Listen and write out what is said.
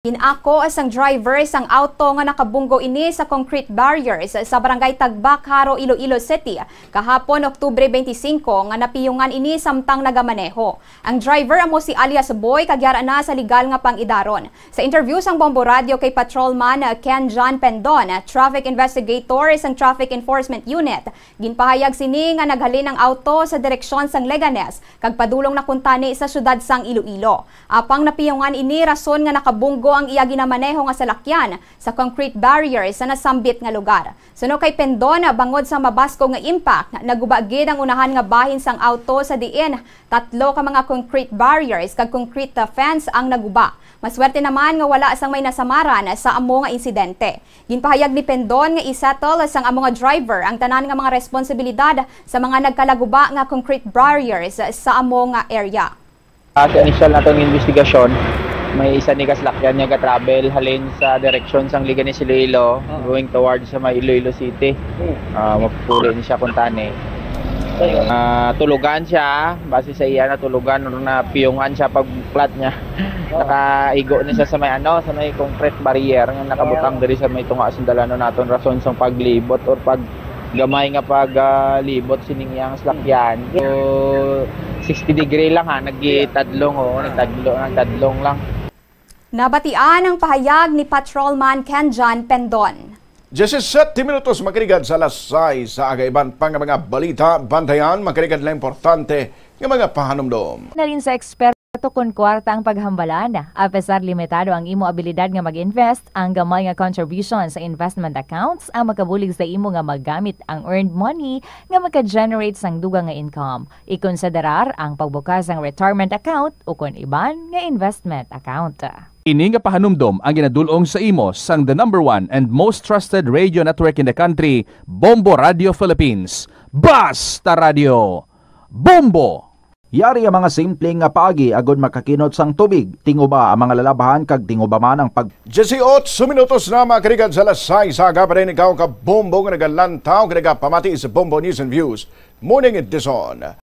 Inako asang driver sang auto nga nakabunggo ini sa concrete barriers sa barangay Tagbak, Haro, Iloilo City kahapon Oktubre 25 nga napiyungan ini samtang nagamaneho. Ang driver amo si alias Boy kagyara na sa legal nga pangidaron. Sa interview sang Bombo Radio kay Patrolman Ken John Pendon, traffic investigator sang Traffic Enforcement Unit, ginpahayag sini nga naghalin ang auto sa direksyon sang Leganes kag padulong na kuntani sa syudad sang Iloilo. Apang napiyungan ini rason nga nakabunggo ang iya ginamaneho nga salakyan sa concrete barriers sa nasambit nga lugar. Suno kay Pendon, bangod sa mabasko nga impact, nagubagid ang unahan nga bahin sang auto sa diin. Tatlo ka mga concrete barriers kag concrete fence ang naguba. Maswerte naman nga wala sang may nasamaran sa amo nga insidente. Ginpahayag ni Pendon nga isettle sang amo nga driver ang tanan nga mga responsibilidad sa mga nagkalaguba nga concrete barriers sa amo nga area. Sa initial natong investigasyon, may isa ni kaslakyan niya ka-travel halin sa direksyon sang Leganes Iloilo, going towards sa may Iloilo City. Mapupuli niya siya kuntani. Tulugan siya, base sa iya na tulugan na piyungan siya pag flat niya. Nakaigo niya sa may sa may concrete barrier nga nakabutang diri sa may tunga sundalano naton rason sang paglibot or pag gamay nga paglibot sining yang slakyan. So 60 degree lang nagitadlong nagtadlong lang. Nabatian ang pahayag ni Patrolman Ken John Pendon. 17 minutos makarigad sa alas 6 sa agaiban pang mga balita. Bantayan makarigad na importante ng mga pahanumdom. Na rin sa eksperto kung kwarta ang paghambalan. Apesar limitado ang imo abilidad nga mag-invest, ang gamay nga contribution sa investment accounts ang makabulig sa imo nga maggamit ang earned money nga maka-generate sang dugang nga income. Ikonsiderar ang pagbukas ng retirement account o kung iban nga investment account. Ini nga pahanumdom ang ginadulong sa imo sang the #1 and most trusted radio network in the country, Bombo Radio Philippines. Basta Radio Bombo! Yari ang mga simpleng nga paagi agud makakinot sang tubig. Tinguba ang mga lalabahan kag tinguba man ang 18 minutos na makarigad sa alas 6 sa agapan ikaw ka Bombo nga nagalantaw nga nagapamati sa Bombo News and Views Morning Edition.